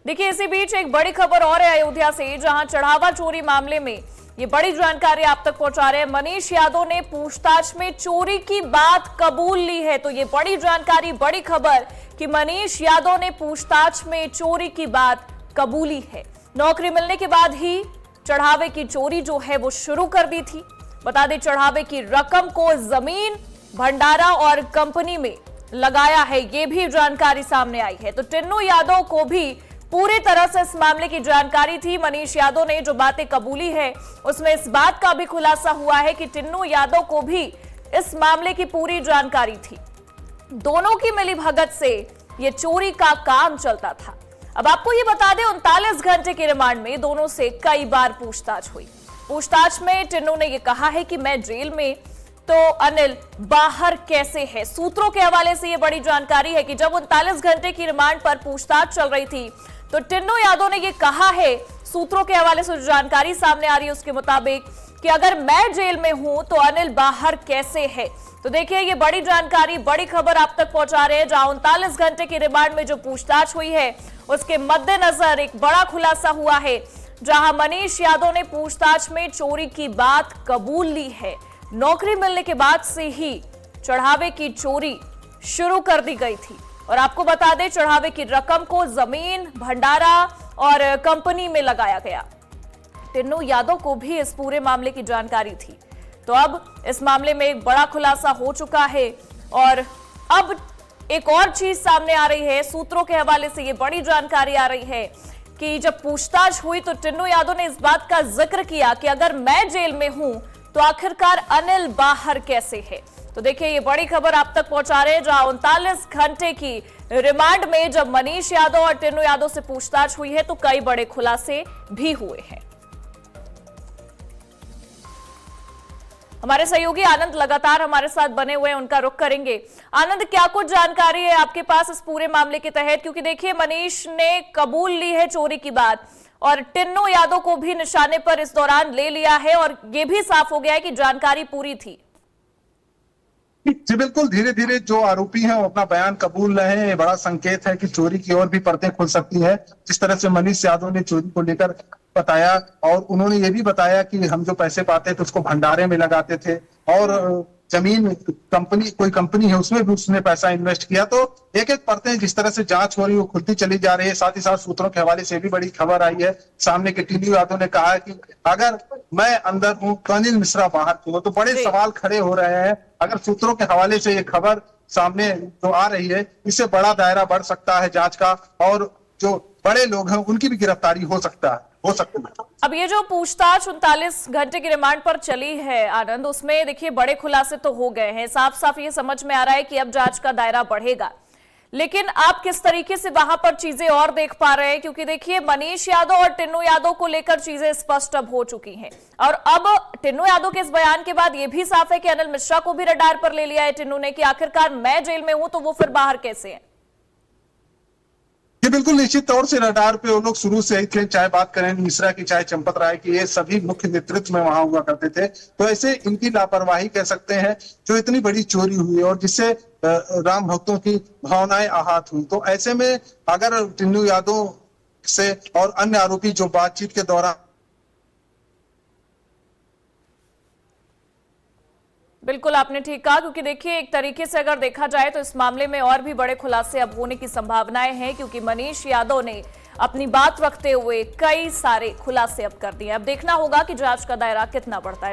देखिए, इसी बीच एक बड़ी खबर और है अयोध्या से, जहां चढ़ावा चोरी मामले में ये बड़ी जानकारी आप तक पहुंचा रहे हैं। मनीष यादव ने पूछताछ में चोरी की बात कबूल ली है। तो ये बड़ी जानकारी, बड़ी खबर कि मनीष यादव ने पूछताछ में चोरी की बात कबूली है। नौकरी मिलने के बाद ही चढ़ावे की चोरी जो है वो शुरू कर दी थी। बता दें, चढ़ावे की रकम को जमीन, भंडारा और कंपनी में लगाया है, ये भी जानकारी सामने आई है। तो टिन्नू यादव को भी पूरी तरह से इस मामले की जानकारी थी। मनीष यादव ने जो बातें कबूली है उसमें इस बात का भी खुलासा हुआ है कि टिन्नू यादव को भी इस मामले की पूरी जानकारी थी। दोनों की मिलीभगत से ये चोरी का काम चलता था। अब आपको ये बता दें, 39 घंटे के रिमांड में दोनों से कई बार पूछताछ हुई। पूछताछ में टिन्नू ने यह कहा है कि मैं जेल में तो अनिल बाहर कैसे है। सूत्रों के हवाले से यह बड़ी जानकारी है कि जब 39 घंटे की रिमांड पर पूछताछ चल रही थी तो टिन्नू यादव ने यह कहा है, सूत्रों के हवाले से जो जानकारी सामने आ रही है उसके मुताबिक, कि अगर मैं जेल में हूं तो अनिल बाहर कैसे है। तो देखिए, ये बड़ी जानकारी, बड़ी खबर आप तक पहुंचा रहे हैं। जहां 39 घंटे की रिमांड में जो पूछताछ हुई है उसके मद्देनजर एक बड़ा खुलासा हुआ है, जहां मनीष यादव ने पूछताछ में चोरी की बात कबूल ली है। नौकरी मिलने के बाद से ही चढ़ावे की चोरी शुरू कर दी गई थी। और आपको बता दें, चढ़ावे की रकम को जमीन, भंडारा और कंपनी में लगाया गया। टिन्नू यादव को भी इस पूरे मामले की जानकारी थी। तो अब इस मामले में एक बड़ा खुलासा हो चुका है और अब एक और चीज सामने आ रही है। सूत्रों के हवाले से ये बड़ी जानकारी आ रही है कि जब पूछताछ हुई तो टिन्नू यादव ने इस बात का जिक्र किया कि अगर मैं जेल में हूं तो आखिरकार अनिल बाहर कैसे है। तो देखिए, ये बड़ी खबर आप तक पहुंचा रहे हैं, जहां 39 घंटे की रिमांड में जब मनीष यादव और टिन्नू यादव से पूछताछ हुई है तो कई बड़े खुलासे भी हुए हैं। हमारे सहयोगी आनंद लगातार हमारे साथ बने हुए हैं, उनका रुख करेंगे। आनंद, क्या कुछ जानकारी है आपके पास इस पूरे मामले के तहत? क्योंकि देखिए, मनीष ने कबूल ली है चोरी की बात और टिन्नू यादव को भी निशाने पर इस दौरान ले लिया है और यह भी साफ हो गया है कि जानकारी पूरी थी। जी बिल्कुल, धीरे धीरे जो आरोपी हैं वो अपना बयान कबूल रहे हैं। बड़ा संकेत है कि चोरी की और भी परतें खुल सकती है। जिस तरह से मनीष यादव ने चोरी को लेकर बताया, और उन्होंने ये भी बताया कि हम जो पैसे पाते थे उसको भंडारे में लगाते थे और जमीन, कंपनी, कोई कंपनी है उसमें भी उसने पैसा इन्वेस्ट किया। तो एक एक परतें जिस तरह से जांच हो रही है वो खुलती चली जा रही है। साथ ही साथ सूत्रों के हवाले से भी बड़ी खबर आई है सामने कि टिन्नू यादव ने कहा कि अगर मैं अंदर हूं तो अनिल मिश्रा बाहर क्यों। तो बड़े सवाल खड़े हो रहे हैं। अगर सूत्रों के हवाले से ये खबर सामने जो आ रही है, इससे बड़ा दायरा बढ़ सकता है जांच का, और जो बड़े लोग हैं उनकी भी गिरफ्तारी हो सकती है। अब ये जो पूछताछ 39 घंटे की रिमांड पर चली है आनंद, उसमें देखिए बड़े खुलासे तो हो गए हैं। साफ साफ ये समझ में आ रहा है कि अब जांच का दायरा बढ़ेगा, लेकिन आप किस तरीके से वहां पर चीजें और देख पा रहे हैं? क्योंकि देखिए, मनीष यादव और टिन्नू यादव को लेकर चीजें स्पष्ट अब हो चुकी हैं और अब टिन्नू यादव के इस बयान के बाद यह भी साफ है कि अनिल मिश्रा को भी रडार पर ले लिया है टिन्नू ने कि आखिरकार मैं जेल में हूं तो वो फिर बाहर कैसे है। ये बिल्कुल निश्चित तौर से रडार पे वो लोग शुरू से ही थे, चाहे बात करें मिश्रा की, चाहे चंपत राय की, ये सभी मुख्य नेतृत्व में वहां हुआ करते थे। तो ऐसे इनकी लापरवाही कह सकते हैं जो इतनी बड़ी चोरी हुई और जिससे राम भक्तों की भावनाएं आहत हुई। तो ऐसे में अगर टिन्नू यादव से और अन्य आरोपी जो बातचीत के दौरान, बिल्कुल आपने ठीक कहा, क्योंकि देखिए, एक तरीके से अगर देखा जाए तो इस मामले में और भी बड़े खुलासे अब होने की संभावनाएं हैं, क्योंकि मनीष यादव ने अपनी बात रखते हुए कई सारे खुलासे अब कर दिए। अब देखना होगा कि जांच का दायरा कितना बढ़ता है।